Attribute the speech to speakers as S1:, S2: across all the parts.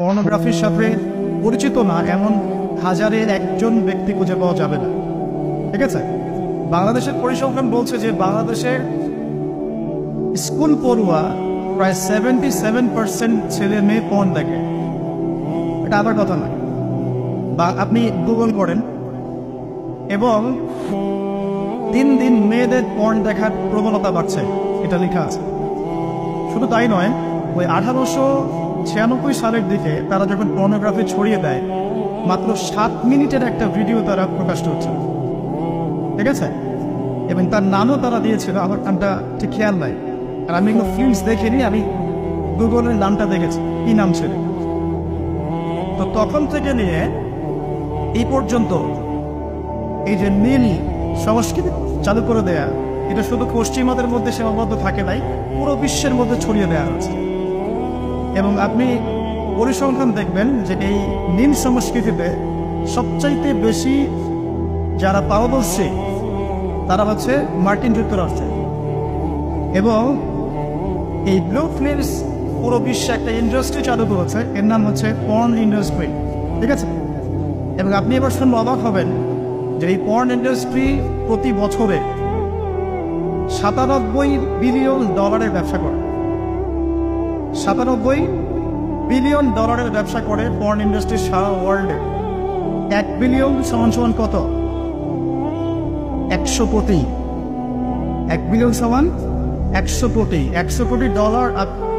S1: পর্নোগ্রাফির সাথে পরিচিত না এমন হাজারের একজন ব্যক্তি খুঁজে পাওয়া যাবে না। ঠিক আছে, বাংলাদেশের পরিসংখ্যান বলছে যে বাংলাদেশের স্কুল পড়ুয়া প্রায় 77% ছেলে মেয়ে পর্ন দেখে। এটা আবার কথা নয়, বা আপনি গুগল করেন এবং দিন দিন মেয়েদের পর্ন দেখার প্রবণতা বাড়ছে, এটা লেখা আছে। শুধু তাই নয়, ওই 1896 সালের দিকে তারা যখন পর্নোগ্রাফি ছড়িয়ে দেয়, মাত্র 7 মিনিটের একটা ভিডিও তারা প্রকাশ করছে। ঠিক আছে, এবং তার নামও তারা দিয়েছিল, আমার নামটা ঠিক খেয়াল নাই, আর আমি এগুলো ফিল্মস দেখিনি, আমি গুগলের নামটা দেখেছি কি নাম ছিল। তো তখন থেকে নিয়ে এই পর্যন্ত এই যে নীল সংস্কৃতি চালু করে দেয়া, এটা শুধু পশ্চিমাদের মধ্যে সীমাবদ্ধ থাকে নাই, পুরো বিশ্বের মধ্যে ছড়িয়ে দেওয়া হচ্ছে। এবং আপনি পরিসংখ্যান দেখবেন যে এই নীল সংস্কৃতিতে সবচাইতে বেশি যারা পারদর্শী তারা হচ্ছে মার্কিন যুক্তরাষ্ট্রে। এবং এই ব্লু ফিল্মস পুরো বিশ্বে একটা ইন্ডাস্ট্রি চালু করেছে, এর নাম হচ্ছে পর্ন ইন্ডাস্ট্রি। ঠিক আছে, এবং আপনি এবার শুনলে অবাক হবেন যে এই পর্ন ইন্ডাস্ট্রি প্রতি বছরে 97 বিলিয়ন ডলারের ব্যবসা করে। 97 বিলিয়ন ডলারের ব্যবসা করে পর্ন ইন্ডাস্ট্রি সারা ওয়ার্ল্ডে। 1 বিলিয়ন সমান সমান কত? 100 কোটি। 1 বিলিয়ন সমান 100 কোটি। 100 কোটি ডলার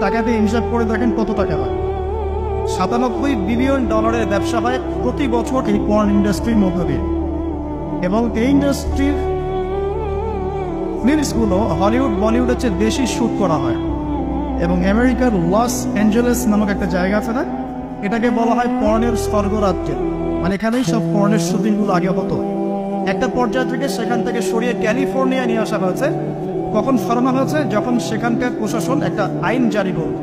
S1: টাকা দিয়ে হিসাব করে দেখেন কত টাকা হয়। 97 বিলিয়ন ডলারের ব্যবসা হয় প্রতি বছর এই পর্ন ইন্ডাস্ট্রির মধ্য দিয়ে। এবং এই ইন্ডাস্ট্রির ফিল্মসগুলো হলিউড বলিউডের চেয়ে বেশি শ্যুট করা হয়। এবং আমেরিকার লস অ্যাঞ্জেলেস নামক একটা জায়গা আছে না, এটাকে বলা হয় পর্নের স্বর্গরাজ্য। মানে এখানেই সব পর্নের শুটিংগুলো আগে হতো। একটা পর্যায় থেকে সেখান থেকে সরিয়ে ক্যালিফোর্নিয়া নিয়ে আসা হয়েছে। কখন সরানো হয়েছে? যখন সেখানকার প্রশাসন একটা আইন জারি করল।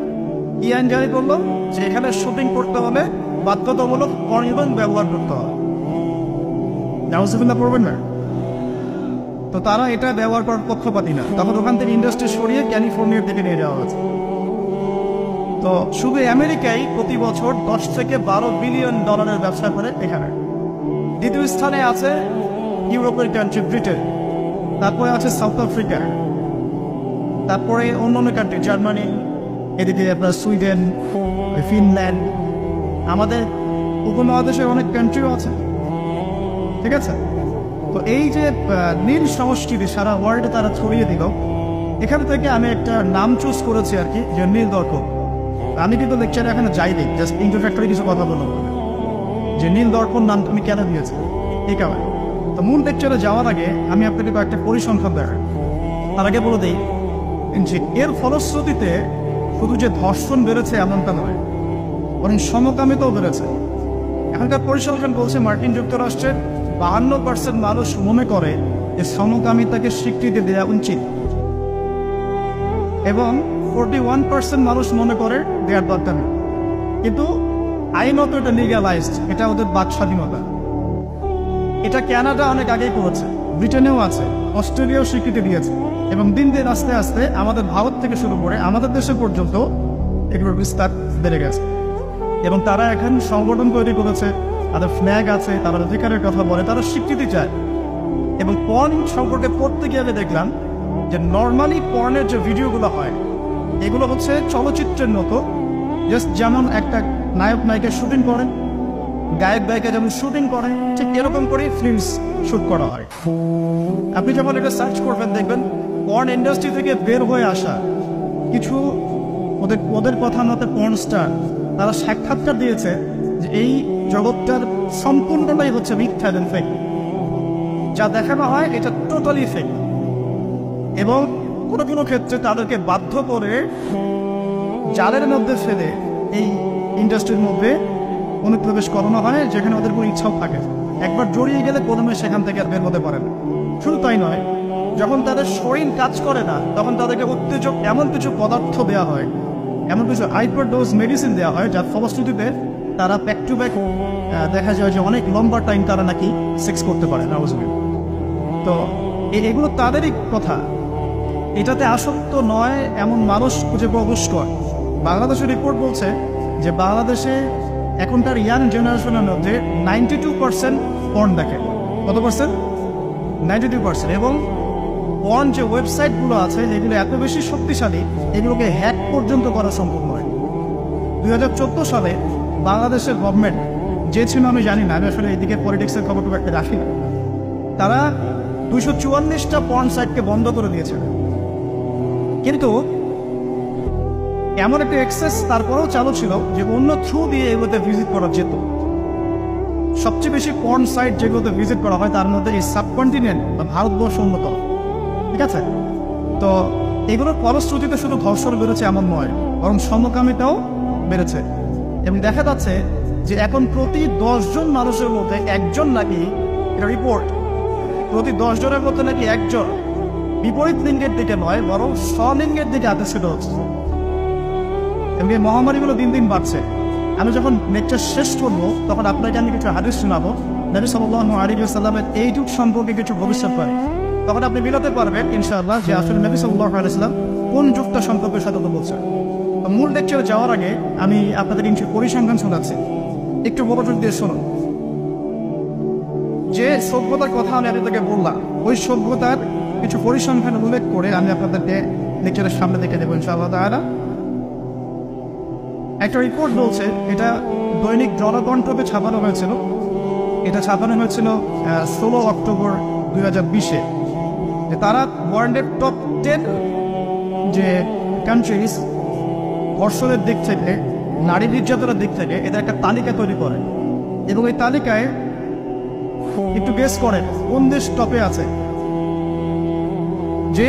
S1: কি আইন জারি করলো? যে এখানে শুটিং করতে হলে বাধ্যতামূলক পর্ন ব্যবহার করতে হবে। নাউজুবিল্লাহ পড়বেন না। তো তারা এটা ব্যবহার করার পক্ষপাতী না, তখন ওখান থেকে ইন্ডাস্ট্রি সরিয়ে ক্যালিফোর্নিয়ার দিকে নিয়ে যাওয়া হয়েছে। তো শুধু আমেরিকায় প্রতি বছর 10 থেকে 12 বিলিয়ন ডলারের ব্যবসা করে এখানে। দ্বিতীয় স্থানে আছে ইউরোপের কান্ট্রি ব্রিটেন, তারপরে আছে সাউথ আফ্রিকা, তারপরে অন্যান্য কান্ট্রি জার্মানি, এদিকে আপনার সুইডেন, ফিনল্যান্ড, আমাদের উপমহাদেশের অনেক কান্ট্রিও আছে। ঠিক আছে, তো এই যে নীল সংস্কৃতি সারা ওয়ার্ল্ডে তারা ছড়িয়ে দিল, এখান থেকে আমি একটা নাম চুজ করেছি আর কি, যে নীল দর্পণ। আমি কিন্তু লেকচারে এখানে যাইনি, জাস্ট ইন্ট্রোডাক্টরি কিছু কথা বললাম যে নীল দর্পণ নামটা আমি কেন দিয়েছি এই কারণে। তো মূল লেকচারে যাওয়ার আগে আমি আপনাকে কয়েকটা পরিসংখ্যান দেখাই। তার আগে বলে দিই যে এর ফলশ্রুতিতে শুধু যে ধর্ষণ বেড়েছে এমনটা নয়, বরং সমকামিতাও বেড়েছে। এখানকার পরিসংখ্যান বলছে মার্কিন যুক্তরাষ্ট্রের 52% মানুষ মনে করে যে সমকামিতাকে স্বীকৃতি দেওয়া উচিত, এবং 41% মানুষ মনে করে দেওয়ার দরকার নেই। কিন্তু আইনত এটা লিগ্যালাইজড, এটা ওদের বাক স্বাধীনতা। এটা কানাডা অনেক আগেই করেছে, ব্রিটেনেও আছে, অস্ট্রেলিয়াও স্বীকৃতি দিয়েছে, এবং দিন দিন আস্তে আস্তে আমাদের ভারত থেকে শুরু করে আমাদের দেশে পর্যন্ত এগুলোর বিস্তার বেড়ে গেছে। এবং তারা এখন সংগঠন তৈরি করেছে, তাদের ফ্ল্যাগ আছে, তারা অধিকারের কথা বলে, তারা স্বীকৃতি চায়। এবং পর্ন সম্পর্কে পড়তে গিয়ে দেখলাম যে নর্মালি পর্নের যে ভিডিওগুলো হয় এগুলো হচ্ছে চলচ্চিত্রের মতো, জাস্ট যেমন একটা নায়ক নায়িকা শুটিং করে, গায়ক গায়িকা যেমন শুটিং করে, ঠিক এরকম করেই ফিল্মস শুট করা হয়। আপনি যখন এটা সার্চ করবেন দেখবেন পর্ন ইন্ডাস্ট্রি থেকে বের হয়ে আসা কিছু ওদের কথা মতে পর্ন স্টার, তারা সাক্ষাৎকার দিয়েছে যে এই জগৎটার সম্পূর্ণটাই হচ্ছে মিথ্যা এবং ফেক। যা দেখানো হয় এটা টোটালি ফেক। এবং কোনো কোনো ক্ষেত্রে তাদেরকে বাধ্য করে জালের মধ্যে ফেলে এই ইন্ডাস্ট্রির মধ্যে অনুপ্রবেশ করানো হয়, যেখানে ওদের কোনো ইচ্ছাও থাকে। একবার জড়িয়ে গেলে প্রথমে সেখান থেকে আর বের হতে পারে না। শুধু তাই নয়, যখন তাদের শরীর কাজ করে না তখন তাদেরকে উত্তেজক এমন কিছু পদার্থ দেওয়া হয়, এমন কিছু হাইপার ডোজ মেডিসিন দেওয়া হয়, যার ফলশ্রুতিতে তারা ব্যাক টু ব্যাক দেখা যায় যে অনেক লম্বা টাইম তারা নাকি সেক্স করতে পারে না। তো এগুলো তাদেরই কথা, এটাতে আসক্ত নয় এমন মানুষ খুঁজে পাওয়া মুশকিল। বাংলাদেশের রিপোর্ট বলছে যে বাংলাদেশে এখনকার ইয়াং জেনারেশনের মধ্যে 92% পর্ন দেখে। কত পার্সেন্ট? 92%। এবং পর্ন যে ওয়েবসাইটগুলো আছে যেগুলো এত বেশি শক্তিশালী, এগুলোকে হ্যাক পর্যন্ত করা সম্ভব নয়। 2014 সালে বাংলাদেশের গভর্নমেন্ট যে ছিল আমি জানি না, আমি আসলে এদিকে পলিটিক্সের খবর খুব একটা রাখি না, তারা 244টা পর্ন সাইটকে বন্ধ করে দিয়েছে। কিন্তু এমন একটা অ্যাক্সেস তারপরেও চালু ছিল যে অন্য থ্রু দিয়ে এগুলোতে ভিজিট করা যেত। সবচেয়ে বেশি পর্ন সাইট যেগুলোতে ভিজিট করা হয় তার মধ্যে এই সাবকন্টিনেন্ট বা ভারতবর্ষ অন্যতম। ঠিক আছে, তো এগুলোর ফলশ্রুতিতে শুধু ধর্ষণ বেড়েছে এমন নয়, বরং সমকামিতাও বেড়েছে। এবং দেখা যাচ্ছে যে এখন প্রতি 10 জন মানুষের মধ্যে একজন নাকি, এটা রিপোর্ট, প্রতি 10 জনের মধ্যে নাকি একজন বিপরীত লিঙ্গের দিকে নয় বরং স্বলিঙ্গের দিকে আকর্ষিত হচ্ছে। এবং এই মহামারীগুলো দিন দিন বাড়ছে। আমি যখন লেকচার শেষ করবো তখন আপনাকে আমি কিছু হাদিস শোনাবো নবী সাল্লাল্লাহু আলাইহি ওয়াসাল্লামের এই যুগ সম্পর্কে কিছু ভবিষ্যৎবাণী। তখন আপনি মিলাতে পারবেন ইনশাআল্লাহ যে আসলে নবী সাল্লাল্লাহু আলাইহি ওয়াসাল্লাম কোন যুগটা সম্পর্কে সতর্ক বলছেন। মূল লেকচারে যাওয়ার আগে আমি আপনাদের কিছু পরিসংখ্যান শোনাচ্ছি, একটু মনোযোগ দিয়ে শুনুন। যে সভ্যতার কথা আমি আপনাদেরকে বললাম, ওই সভ্যতার কিছু পরিসংখ্যান উল্লেখ করে আমি আপনাদেরকে লেকচারের সামনে দেখে দেবো ইনশাআল্লাহ তাআলা। একটা রিপোর্ট বলছে, এটা দৈনিক জনকণ্ঠকে ছাপানো হয়েছিল, এটা ছাপানো হয়েছিল 16 অক্টোবর 2020-এ, যে তারা ওয়ার্ল্ডের টপ 10 যে কান্ট্রিজ ধর্ষণের দিক থেকে, নারী নির্যাতনের দিক থেকে এদের একটা তালিকা তৈরি করে। এবং এই তালিকায় একটু গেস করেন কোন দেশ টপে আছে। যে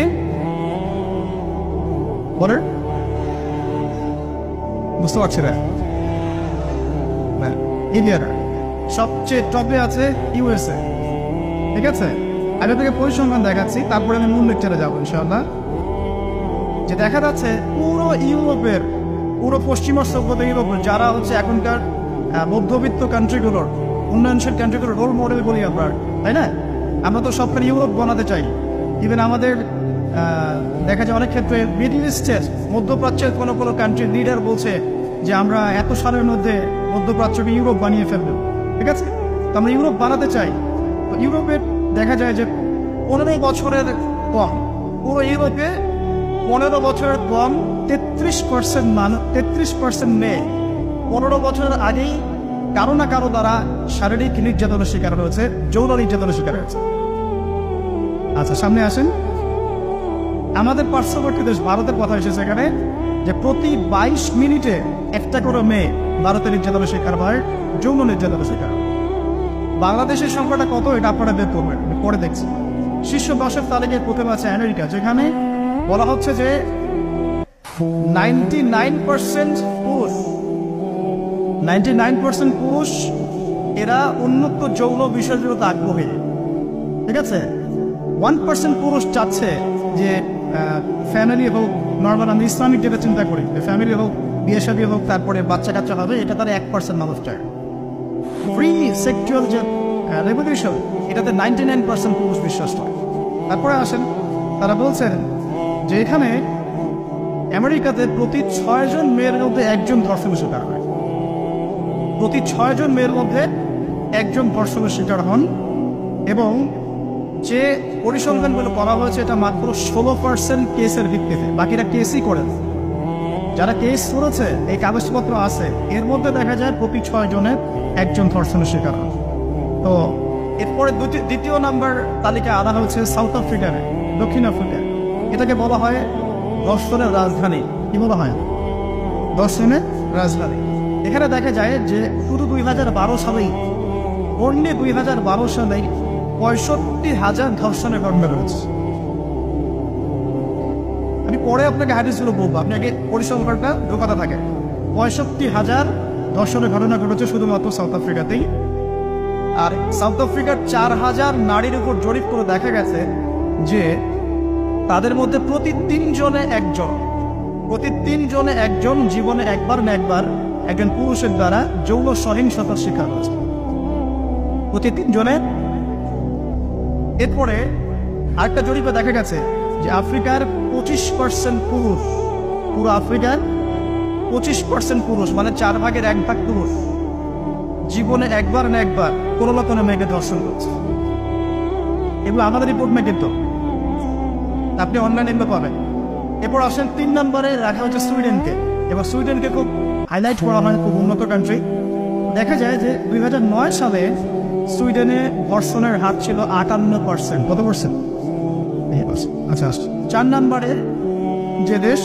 S1: বলেন, বুঝতে পারছি না, ইন্ডিয়াটা সবচেয়ে টপে আছে ইউএসএ। ঠিক আছে, আমি আপনাকে পরিসংখ্যান দেখাচ্ছি, তারপরে আমি মূল লেকচারে যাবো ইনশাআল্লাহ। যে দেখা যাচ্ছে পুরো ইউরোপের, পুরো পশ্চিমা সভ্যতা ইউরোপের যারা হচ্ছে এখনকার মধ্যবিত্ত কান্ট্রিগুলোর, উন্নয়নশীল কান্ট্রিগুলোর রোল মডেল বলি আমরা, তাই না? আমরা তো সবখানে ইউরোপ বানাতে চাই। ইভেন আমাদের দেখা যায় অনেক ক্ষেত্রে মিডল ইস্টের, মধ্যপ্রাচ্যের কোনো কোনো কান্ট্রির লিডার বলছে যে আমরা এত সালের মধ্যে মধ্যপ্রাচ্যকে ইউরোপ বানিয়ে ফেলব। ঠিক আছে, তো আমরা ইউরোপ বানাতে চাই। তো ইউরোপের দেখা যায় যে 15 বছরের কম, পুরো ইউরোপে 15 বছরের কম 33% মানুষ, 33% মেয়ে 15 বছরের আগেই কারো না কারো দ্বারা শারীরিক নির্যাতনের শিকার হয়েছে, যৌন নির্যাতনের শিকার হয়েছে। আচ্ছা, সামনে আসেন। আমাদের পার্শ্ববর্তী দেশ ভারতের কথা এসেছে এখানে, যে প্রতি 22 মিনিটে একটা করে মেয়ে ভারতের নির্যাতনের শিকার হয়, যৌন নির্যাতনের শিকার। বাংলাদেশের সংখ্যাটা কত এটা আপনারা বের করবেন, পরে দেখছি। শীর্ষ 10-এর তালিকায় প্রথমে আছে আমেরিকা, যেখানে বলা হচ্ছে যে 99% পুরুষ, 99% পুরুষ এরা উন্মুক্ত যৌন বিষয়গুলোতে আগ্রহী। ঠিক আছে, 1% পুরুষ চাচ্ছে যে ফ্যামিলি হোক, নর্মাল আমি ইসলামিক যেটা চিন্তা করি, ফ্যামিলি হোক, বিয়ে শাদী হোক, তারপরে বাচ্চা কাচ্চা হবে, এটা তারা 1% মানুষ চায়। ফ্রি সেক্সুয়াল যে রেভলিউশন, এটাতে 99% পুরুষ বিশ্বাস করে। তারপরে আসেন, তারা বলছেন যে এখানে আমেরিকাতে প্রতি 6 জন মেয়ের মধ্যে একজন ধর্ষণের শিকার হয়, প্রতি 6 জন মেয়ের মধ্যে একজন ধর্ষণের শিকার হন। এবং যে পরিসংখ্যানগুলো করা হয়েছে এটা মাত্র 16% কেসের ভিত্তিতে, বাকিরা কেসই করেন। যারা কেস করেছে, এই কাগজপত্র আছে, এর মধ্যে দেখা যায় প্রতি 6 জনের একজন ধর্ষণের শিকার হন। তো এরপরে দ্বিতীয় নাম্বার তালিকায় আনা হচ্ছে সাউথ আফ্রিকার, দক্ষিণ আফ্রিকা। এটাকে বলা হয় ধর্ষণের রাজধানী। কি বলা হয়? ধর্ষণের রাজধানী। এখানে দেখা যায় যে শুধু 2012 সালেই, অনলি 2012 সালেই 65,000 ধর্ষণের ঘটনা রয়েছে। আমি পরে আপনাকে হাদিসগুলো বলবো, আপনাকে পরিসংখ্যানটা ঢোকাতে থাকে। 65,000 ধর্ষণের ঘটনা ঘটেছে শুধুমাত্র সাউথ আফ্রিকাতেই। আর সাউথ আফ্রিকার 4,000 নারীর উপর জরিপ করে দেখা গেছে যে তাদের মধ্যে প্রতি 3 জনে একজন জীবনে একবার না একবার একজন পুরুষের দ্বারা যৌন সহিংসতার শিকার হয়েছে, প্রতি 3 জনের। এরপরে আরেকটা জরিপে দেখা গেছে যে আফ্রিকার 25% পুরুষ, পুরো আফ্রিকার 25% পুরুষ, মানে 4 ভাগের 1 ভাগ পুরুষ জীবনে একবার না একবার কোনো না কোনো মেয়েকে ধর্ষণ করছে। এগুলো আমাদের রিপোর্ট কিন্তু আপনি অনলাইনে এগুলো পাবেন। এরপর আসেন 3 নম্বরে রাখা হচ্ছে সুইডেনকে। এবার সুইডেনকে খুব হাইলাইট করা হয়, খুব উন্নত কান্ট্রি। দেখা যায় যে 2009 সালে সুইডেনে ধর্ষণের হার ছিল 58%। কত পার্সেন্ট? আচ্ছা, 4 নম্বরে যে দেশ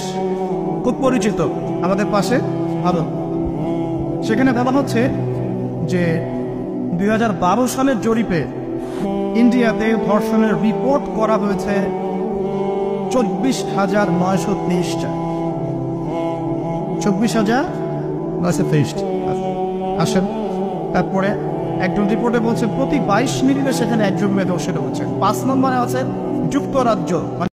S1: খুব পরিচিত আমাদের পাশে ভারত, সেখানে বলা হচ্ছে যে 2012 সালের জরিপে ইন্ডিয়াতে ধর্ষণের রিপোর্ট করা হয়েছে 24,923টা। 24,923। আসেন তারপরে একজন রিপোর্টে বলছে প্রতি 22 মিনিটে সেখানে একজন মেয়ে ধর্ষিত হচ্ছে। 5 নম্বরে আছে যুক্তরাজ্য।